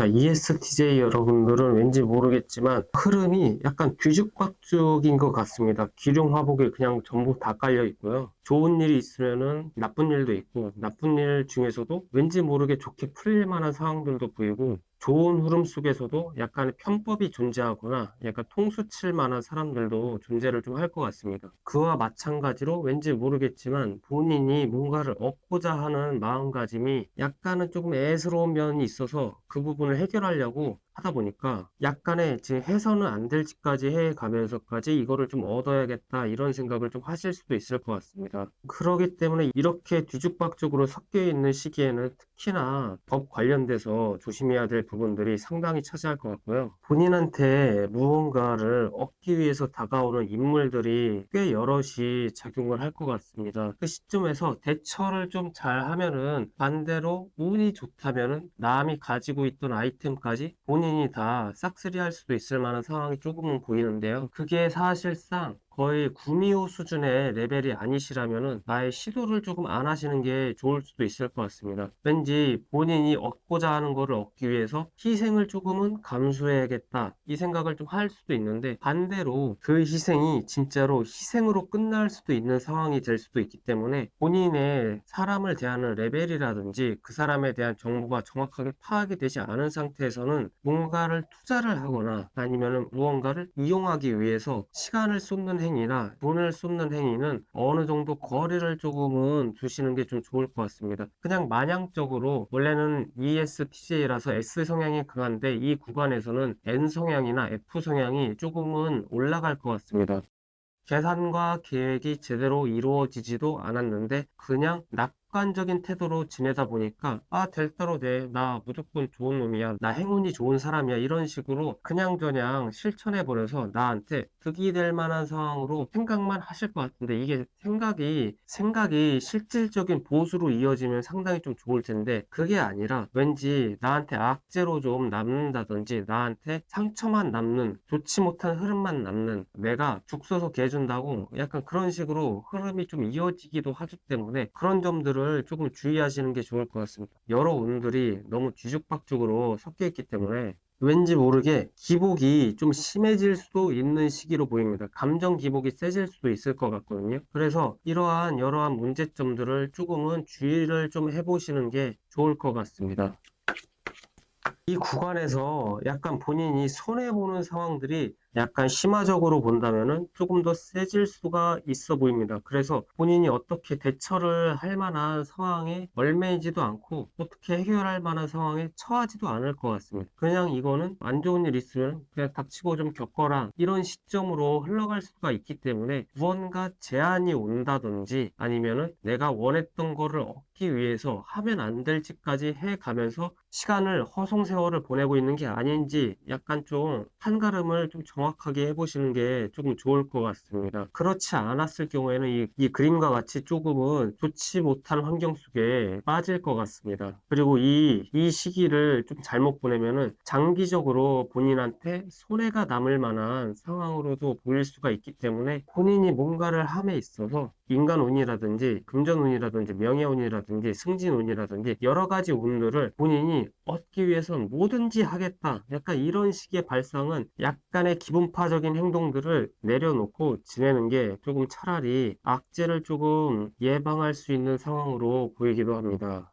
자, ESTJ 여러분들은 왠지 모르겠지만 흐름이 약간 뒤죽박죽인 것 같습니다. 기룡화복에 그냥 전부 다 깔려 있고요. 좋은 일이 있으면은 나쁜 일도 있고, 나쁜 일 중에서도 왠지 모르게 좋게 풀릴 만한 상황들도 보이고, 좋은 흐름 속에서도 약간의 편법이 존재하거나 약간 통수 칠 만한 사람들도 존재를 좀 할 것 같습니다. 그와 마찬가지로 왠지 모르겠지만 본인이 뭔가를 얻고자 하는 마음가짐이 약간은 조금 애스러운 면이 있어서 그 부분을 해결하려고 하다 보니까 약간의 지금 해서는 안 될 짓까지 해 가면서까지 이거를 좀 얻어야겠다 이런 생각을 좀 하실 수도 있을 것 같습니다. 그러기 때문에 이렇게 뒤죽박죽으로 섞여 있는 시기에는 특히나 법 관련돼서 조심해야 될 부분들이 상당히 차지할 것 같고요. 본인한테 무언가를 얻기 위해서 다가오는 인물들이 꽤 여럿이 작용을 할 것 같습니다. 그 시점에서 대처를 좀 잘 하면은 반대로 운이 좋다면은 남이 가지고 있던 아이템까지 본인이 다 싹쓸이할 수도 있을 만한 상황이 조금은 보이는데요. 그게 사실상 거의 구미호 수준의 레벨이 아니시라면은 나의 시도를 조금 안 하시는 게 좋을 수도 있을 것 같습니다. 왠지 본인이 얻고자 하는 거를 얻기 위해서 희생을 조금은 감수해야겠다 이 생각을 좀 할 수도 있는데 반대로 그 희생이 진짜로 희생으로 끝날 수도 있는 상황이 될 수도 있기 때문에 본인의 사람을 대하는 레벨이라든지 그 사람에 대한 정보가 정확하게 파악이 되지 않은 상태에서는 뭔가를 투자를 하거나 아니면은 무언가를 이용하기 위해서 시간을 쏟는 행위나 돈을 쏟는 행위는 어느 정도 거리를 조금은 두시는 게 좀 좋을 것 같습니다. 그냥 마냥적으로 원래는 ESTJ라서 S 성향이 강한데 이 구간에서는 N 성향이나 F 성향이 조금은 올라갈 것 같습니다. 계산과 계획이 제대로 이루어지지도 않았는데 그냥 낙관적인 태도로 지내다 보니까 될 대로 돼. 나 무조건 좋은 놈이야. 나 행운이 좋은 사람이야. 이런 식으로 그냥저냥 실천해버려서 나한테 득이 될 만한 상황으로 생각만 하실 것 같은데 이게 생각이 실질적인 보수로 이어지면 상당히 좀 좋을 텐데 그게 아니라 왠지 나한테 악재로 좀 남는다든지 나한테 상처만 남는 좋지 못한 흐름만 남는 내가 죽 써서 개 준다고 약간 그런 식으로 흐름이 좀 이어지기도 하기 때문에 그런 점들을 조금 주의하시는 게 좋을 것 같습니다. 여러 운들이 너무 뒤죽박죽으로 섞여 있기 때문에 왠지 모르게 기복이 좀 심해질 수도 있는 시기로 보입니다. 감정 기복이 세질 수도 있을 것 같거든요. 그래서 이러한 여러한 문제점들을 조금은 주의를 좀 해보시는 게 좋을 것 같습니다. 이 구간에서 약간 본인이 손해보는 상황들이 약간 심화적으로 본다면은 조금 더 세질 수가 있어 보입니다. 그래서 본인이 어떻게 대처를 할 만한 상황에 얼매이지도 않고 어떻게 해결할 만한 상황에 처하지도 않을 것 같습니다. 그냥 이거는 안 좋은 일 있으면 그냥 닥치고 좀 겪어라 이런 시점으로 흘러갈 수가 있기 때문에 무언가 제한이 온다든지 아니면은 내가 원했던 거를 얻기 위해서 하면 안 될 짓까지 해가면서 시간을 허송세월을 보내고 있는 게 아닌지 약간 좀 판가름을 좀 정확하게 해보시는 게 조금 좋을 것 같습니다. 그렇지 않았을 경우에는 이 그림과 같이 조금은 좋지 못한 환경 속에 빠질 것 같습니다. 그리고 이 시기를 좀 잘못 보내면은 장기적으로 본인한테 손해가 남을 만한 상황으로도 보일 수가 있기 때문에 본인이 뭔가를 함에 있어서 인간운이라든지 금전운이라든지 명예운이라든지 승진운이라든지 여러 가지 운들을 본인이 얻기 위해서는 뭐든지 하겠다. 약간 이런 식의 발상은 약간의 기분파적인 행동들을 내려놓고 지내는 게 조금 차라리 악재를 조금 예방할 수 있는 상황으로 보이기도 합니다.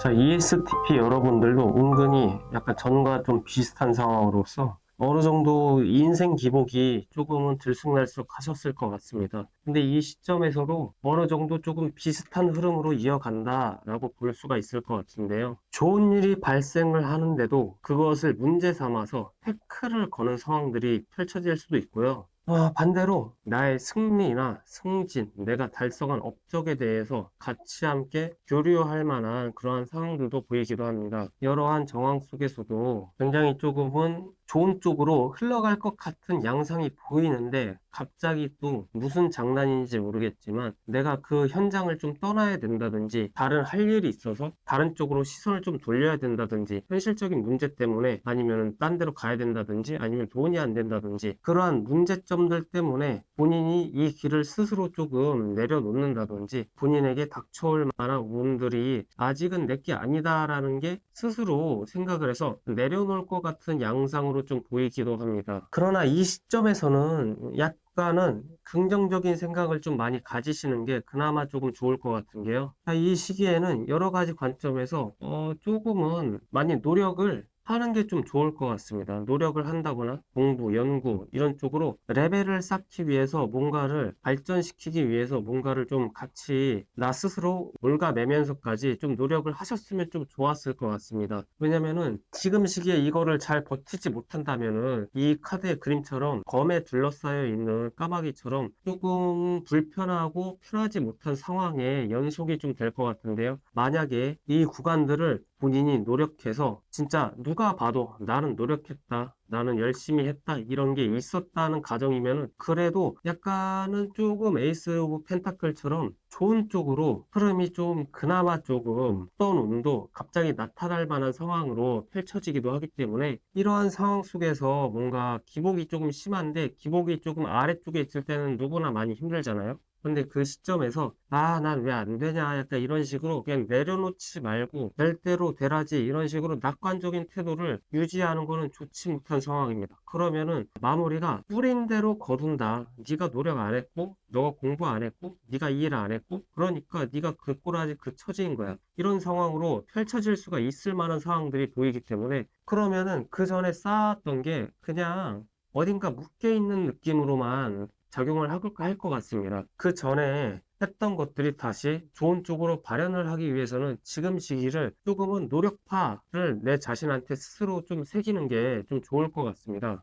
자, ESTP 여러분들도 은근히 약간 전과 좀 비슷한 상황으로서 어느 정도 인생 기복이 조금은 들쑥날쑥 하셨을 것 같습니다. 근데 이 시점에서도 어느 정도 조금 비슷한 흐름으로 이어간다라고 볼 수가 있을 것 같은데요. 좋은 일이 발생을 하는데도 그것을 문제 삼아서 태클을 거는 상황들이 펼쳐질 수도 있고요. 반대로 나의 승리나 승진, 내가 달성한 업적에 대해서 같이 함께 교류할 만한 그러한 상황들도 보이기도 합니다. 이러한 정황 속에서도 굉장히 조금은 좋은 쪽으로 흘러갈 것 같은 양상이 보이는데 갑자기 또 무슨 장난인지 모르겠지만 내가 그 현장을 좀 떠나야 된다든지 다른 할 일이 있어서 다른 쪽으로 시선을 좀 돌려야 된다든지 현실적인 문제 때문에 아니면 딴 데로 가야 된다든지 아니면 돈이 안 된다든지 그러한 문제점들 때문에 본인이 이 길을 스스로 조금 내려놓는다든지 본인에게 닥쳐올 만한 운들이 아직은 내게 아니다라는 게 스스로 생각을 해서 내려놓을 것 같은 양상으로 좀 보이기도 합니다. 그러나 이 시점에서는 약간은 긍정적인 생각을 좀 많이 가지시는 게 그나마 조금 좋을 것 같은 게요. 이 시기에는 여러 가지 관점에서 조금은 많이 노력을 하는 게 좀 좋을 것 같습니다. 노력을 한다거나 공부, 연구 이런 쪽으로 레벨을 쌓기 위해서 뭔가를 발전시키기 위해서 뭔가를 좀 같이 나 스스로 올가매면서까지 좀 노력을 하셨으면 좀 좋았을 것 같습니다. 왜냐면은 지금 시기에 이거를 잘 버티지 못한다면은 이 카드의 그림처럼 검에 둘러싸여 있는 까마귀처럼 조금 불편하고 편하지 못한 상황에 연속이 좀 될 것 같은데요. 만약에 이 구간들을 본인이 노력해서 진짜 누가 봐도 나는 노력했다, 나는 열심히 했다 이런 게 있었다는 가정이면은 그래도 약간은 조금 에이스 오브 펜타클처럼 좋은 쪽으로 흐름이 좀 그나마 조금 어떤 운도 갑자기 나타날 만한 상황으로 펼쳐지기도 하기 때문에 이러한 상황 속에서 뭔가 기복이 조금 심한데 기복이 조금 아래쪽에 있을 때는 누구나 많이 힘들잖아요. 근데 그 시점에서 난 왜 안 되냐 약간 이런 식으로 그냥 내려놓지 말고 될 대로 되라지 이런 식으로 낙관적인 태도를 유지하는 거는 좋지 못한 상황입니다. 그러면은 마무리가 뿌린 대로 거둔다. 네가 노력 안 했고 너가 공부 안 했고 네가 이 일 안 했고 그러니까 네가 그 꼬라지 그 처지인 거야. 이런 상황으로 펼쳐질 수가 있을 만한 상황들이 보이기 때문에 그러면은 그 전에 쌓았던 게 그냥 어딘가 묶여있는 느낌으로만 작용을 할 것 같습니다. 그 전에 했던 것들이 다시 좋은 쪽으로 발현을 하기 위해서는 지금 시기를 조금은 노력파를 내 자신한테 스스로 좀 새기는 게 좀 좋을 것 같습니다.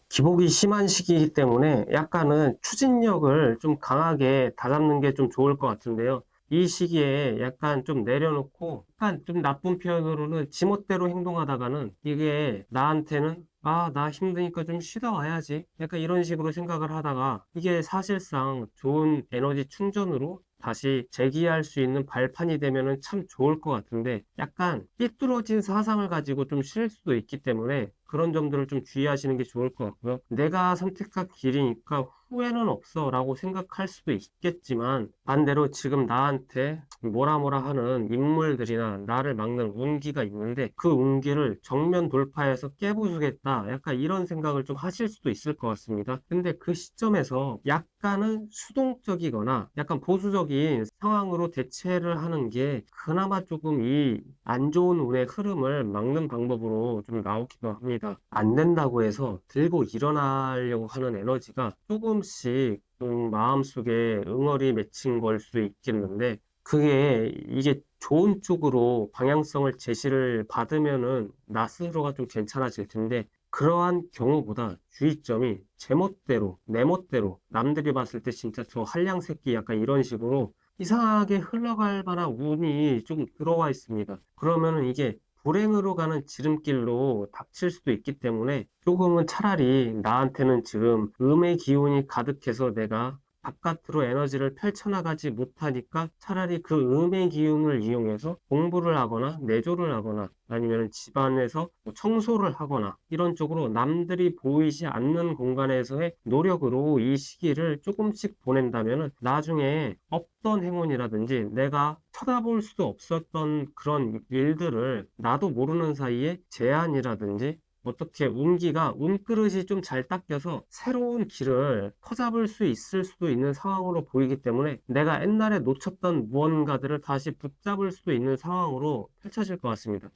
기복이 심한 시기이기 때문에 약간은 추진력을 좀 강하게 다잡는 게 좀 좋을 것 같은데요. 이 시기에 약간 좀 내려놓고 약간 좀 나쁜 표현으로는 지멋대로 행동하다가는 이게 나한테는 나 힘드니까 좀 쉬다 와야지. 약간 이런 식으로 생각을 하다가 이게 사실상 좋은 에너지 충전으로 다시 재기할 수 있는 발판이 되면은 참 좋을 것 같은데 약간 삐뚤어진 사상을 가지고 좀 쉴 수도 있기 때문에 그런 점들을 좀 주의하시는 게 좋을 것 같고요. 내가 선택한 길이니까 후회는 없어 라고 생각할 수도 있겠지만 반대로 지금 나한테 뭐라 뭐라 하는 인물들이나 나를 막는 운기가 있는데 그 운기를 정면 돌파해서 깨부수겠다 약간 이런 생각을 좀 하실 수도 있을 것 같습니다. 근데 그 시점에서 약간은 수동적이거나 약간 보수적인 상황으로 대체를 하는 게 그나마 조금 이 안 좋은 운의 흐름을 막는 방법으로 좀 나오기도 합니다. 안 된다고 해서 들고 일어나려고 하는 에너지가 조금씩 좀 마음속에 응어리 맺힌 걸 수도 있겠는데 그게 이게 좋은 쪽으로 방향성을 제시를 받으면은 나 스스로가 좀 괜찮아질 텐데 그러한 경우보다 주의점이 제 멋대로 내 멋대로 남들이 봤을 때 진짜 저 한량 새끼 약간 이런 식으로 이상하게 흘러갈 만한 운이 좀 들어와 있습니다. 그러면은 이게 불행으로 가는 지름길로 닥칠 수도 있기 때문에 조금은 차라리 나한테는 지금 음의 기운이 가득해서 내가 바깥으로 에너지를 펼쳐나가지 못하니까 차라리 그 음의 기운을 이용해서 공부를 하거나 내조를 하거나 아니면 집안에서 뭐 청소를 하거나 이런 쪽으로 남들이 보이지 않는 공간에서의 노력으로 이 시기를 조금씩 보낸다면 나중에 없던 행운이라든지 내가 쳐다볼 수도 없었던 그런 일들을 나도 모르는 사이에 제안이라든지 어떻게 운기가 운그릇이 좀 잘 닦여서 새로운 길을 터잡을 수 있을 수도 있는 상황으로 보이기 때문에 내가 옛날에 놓쳤던 무언가들을 다시 붙잡을 수도 있는 상황으로 펼쳐질 것 같습니다.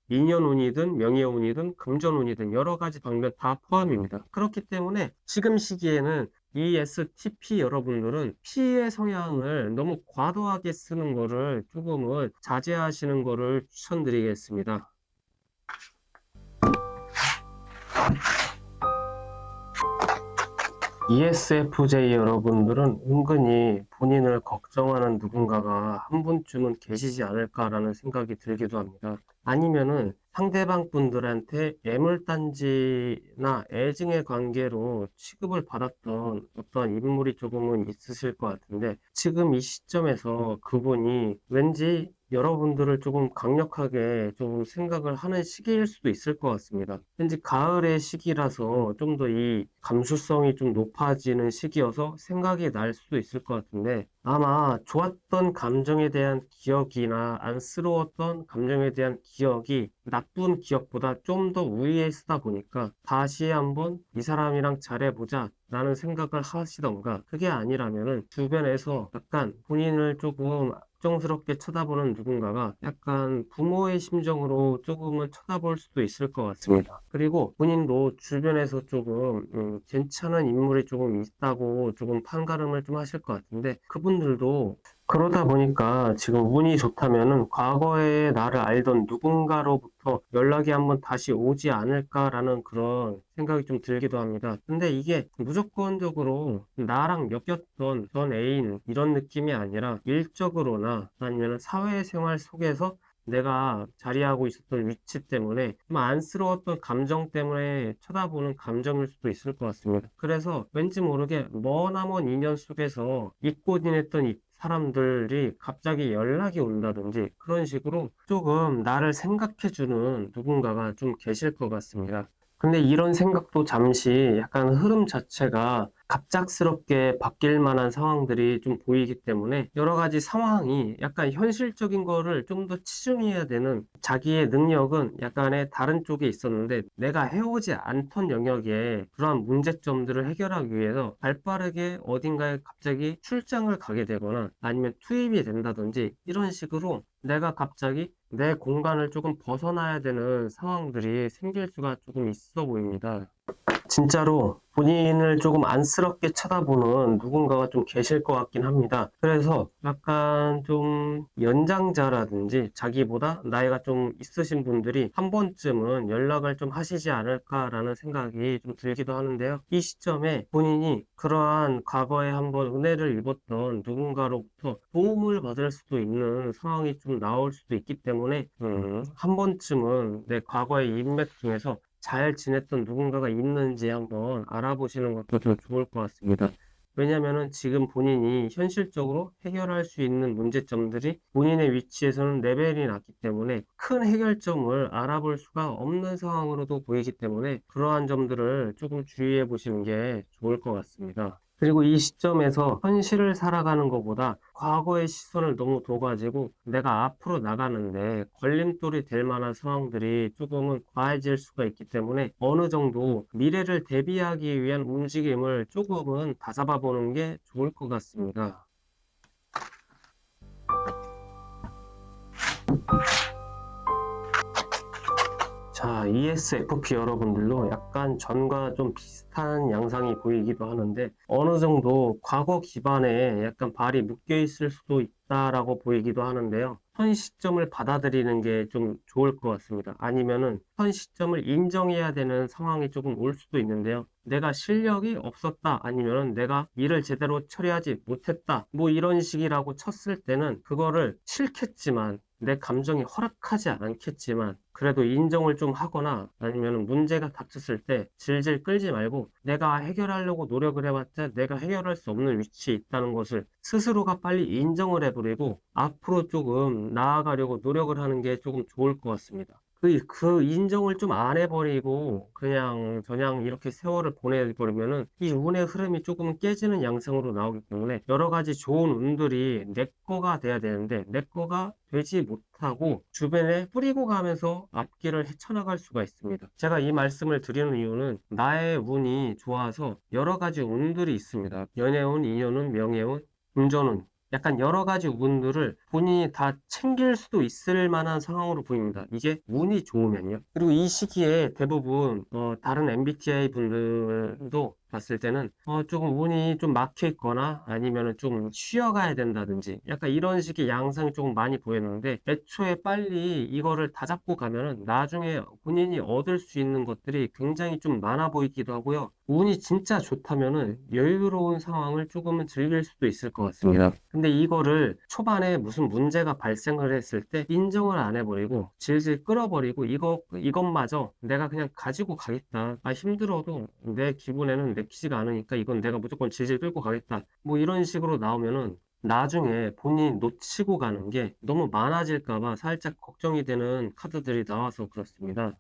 인연운이든 명예운이든 금전운이든 여러 가지 방면 다 포함입니다. 그렇기 때문에 지금 시기에는 ESTP 여러분들은 P의 성향을 너무 과도하게 쓰는 거를 조금은 자제하시는 거를 추천드리겠습니다. ESFJ 여러분들은 은근히 본인을 걱정하는 누군가가 한 분쯤은 계시지 않을까라는 생각이 들기도 합니다. 아니면은 상대방 분들한테 애물단지나 애증의 관계로 취급을 받았던 어떤 인물이 조금은 있으실 것 같은데, 지금 이 시점에서 그분이 왠지 여러분들을 조금 강력하게 좀 생각을 하는 시기일 수도 있을 것 같습니다. 왠지 가을의 시기라서 좀 더 이 감수성이 좀 높아지는 시기여서 생각이 날 수도 있을 것 같은데, 아마 좋았던 감정에 대한 기억이나 안쓰러웠던 감정에 대한 기억이 나쁜 기억보다 좀 더 우위에 있다 보니까 다시 한번 이 사람이랑 잘해보자 라는 생각을 하시던가, 그게 아니라면은 주변에서 약간 본인을 조금 걱정스럽게 쳐다보는 누군가가 약간 부모의 심정으로 조금은 쳐다볼 수도 있을 것 같습니다. 그리고 본인도 주변에서 조금 괜찮은 인물이 조금 있다고 조금 판가름을 좀 하실 것 같은데, 그분들도 그러다 보니까 지금 운이 좋다면은 과거에 나를 알던 누군가로부터 연락이 한번 다시 오지 않을까라는 그런 생각이 좀 들기도 합니다. 근데 이게 무조건적으로 나랑 엮였던 전 애인 이런 느낌이 아니라 일적으로나 아니면 사회생활 속에서 내가 자리하고 있었던 위치 때문에 좀 안쓰러웠던 감정 때문에 쳐다보는 감정일 수도 있을 것 같습니다. 그래서 왠지 모르게 머나먼 인연 속에서 잊고 지냈던 이 사람들이 갑자기 연락이 온다든지 그런 식으로 조금 나를 생각해주는 누군가가 좀 계실 것 같습니다. 근데 이런 생각도 잠시 약간 흐름 자체가 갑작스럽게 바뀔 만한 상황들이 좀 보이기 때문에 여러 가지 상황이 약간 현실적인 거를 좀 더 치중해야 되는, 자기의 능력은 약간의 다른 쪽에 있었는데 내가 해오지 않던 영역에 그러한 문제점들을 해결하기 위해서 발빠르게 어딘가에 갑자기 출장을 가게 되거나 아니면 투입이 된다든지 이런 식으로 내가 갑자기 내 공간을 조금 벗어나야 되는 상황들이 생길 수가 조금 있어 보입니다. 진짜로 본인을 조금 안쓰럽게 쳐다보는 누군가가 좀 계실 것 같긴 합니다. 그래서 약간 좀 연장자라든지 자기보다 나이가 좀 있으신 분들이 한 번쯤은 연락을 좀 하시지 않을까라는 생각이 좀 들기도 하는데요. 이 시점에 본인이 그러한 과거에 한번 은혜를 입었던 누군가로부터 도움을 받을 수도 있는 상황이 좀 나올 수도 있기 때문에 한 번쯤은 내 과거의 인맥 중에서 잘 지냈던 누군가가 있는지 한번 알아보시는 것도 좀 좋을 것 같습니다. 왜냐면은 지금 본인이 현실적으로 해결할 수 있는 문제점들이 본인의 위치에서는 레벨이 낮기 때문에 큰 해결점을 알아볼 수가 없는 상황으로도 보이기 때문에 그러한 점들을 조금 주의해 보시는 게 좋을 것 같습니다. 그리고 이 시점에서 현실을 살아가는 것보다 과거의 시선을 너무 둬가지고 내가 앞으로 나가는데 걸림돌이 될 만한 상황들이 조금은 과해질 수가 있기 때문에 어느 정도 미래를 대비하기 위한 움직임을 조금은 다잡아 보는 게 좋을 것 같습니다. 자, ESFP 여러분들도 약간 전과 좀 비슷한 양상이 보이기도 하는데 어느 정도 과거 기반에 약간 발이 묶여 있을 수도 있다라고 보이기도 하는데요. 현 시점을 받아들이는 게 좀 좋을 것 같습니다. 아니면은 현 시점을 인정해야 되는 상황이 조금 올 수도 있는데요. 내가 실력이 없었다, 아니면은 내가 일을 제대로 처리하지 못했다, 뭐 이런 식이라고 쳤을 때는 그거를 싫겠지만 내 감정이 허락하지 않겠지만 그래도 인정을 좀 하거나 아니면 문제가 닥쳤을 때 질질 끌지 말고 내가 해결하려고 노력을 해봤자 내가 해결할 수 없는 위치에 있다는 것을 스스로가 빨리 인정을 해버리고 앞으로 조금 나아가려고 노력을 하는 게 조금 좋을 것 같습니다. 그 인정을 좀 안 해버리고 그냥 이렇게 세월을 보내버리면은 이 운의 흐름이 조금 깨지는 양상으로 나오기 때문에 여러 가지 좋은 운들이 내 거가 돼야 되는데 내 거가 되지 못하고 주변에 뿌리고 가면서 앞길을 헤쳐나갈 수가 있습니다. 제가 이 말씀을 드리는 이유는 나의 운이 좋아서 여러 가지 운들이 있습니다. 연애운, 인연운, 명예운, 금전운, 약간 여러 가지 운들을 본인이 다 챙길 수도 있을 만한 상황으로 보입니다. 이게 운이 좋으면요. 그리고 이 시기에 대부분 다른 MBTI 분들도 봤을 때는 조금 운이 좀 막혀 있거나 아니면은 좀 쉬어가야 된다든지 약간 이런 식의 양상이 조금 많이 보였는데, 애초에 빨리 이거를 다 잡고 가면은 나중에 본인이 얻을 수 있는 것들이 굉장히 좀 많아 보이기도 하고요. 운이 진짜 좋다면은 여유로운 상황을 조금은 즐길 수도 있을 것 같습니다. 근데 이거를 초반에 무슨 문제가 발생을 했을 때 인정을 안 해버리고 질질 끌어버리고 이것마저 내가 그냥 가지고 가겠다. 아, 힘들어도 내 기분에는 내키지가 않으니까 이건 내가 무조건 질질 끌고 가겠다. 뭐 이런 식으로 나오면은 나중에 본인이 놓치고 가는 게 너무 많아질까 봐 살짝 걱정이 되는 카드들이 나와서 그렇습니다.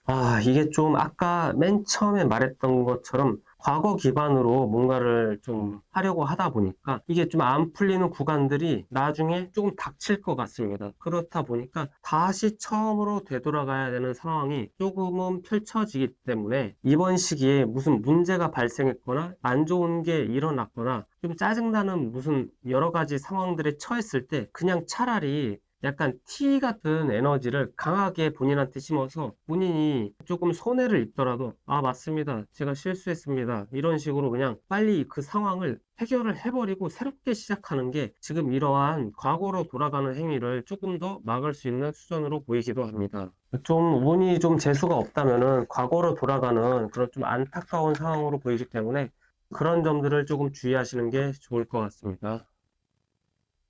아, 이게 좀 아까 맨 처음에 말했던 것처럼 과거 기반으로 뭔가를 좀 하려고 하다 보니까 이게 좀 안 풀리는 구간들이 나중에 조금 닥칠 것 같습니다. 그렇다 보니까 다시 처음으로 되돌아가야 되는 상황이 조금은 펼쳐지기 때문에 이번 시기에 무슨 문제가 발생했거나 안 좋은 게 일어났거나 좀 짜증나는 무슨 여러 가지 상황들에 처했을 때 그냥 차라리 약간 티 같은 에너지를 강하게 본인한테 심어서 본인이 조금 손해를 입더라도 아, 맞습니다. 제가 실수했습니다. 이런 식으로 그냥 빨리 그 상황을 해결을 해버리고 새롭게 시작하는 게 지금 이러한 과거로 돌아가는 행위를 조금 더 막을 수 있는 수단으로 보이기도 합니다. 좀 운이 좀 재수가 없다면은 과거로 돌아가는 그런 좀 안타까운 상황으로 보이기 때문에 그런 점들을 조금 주의하시는 게 좋을 것 같습니다.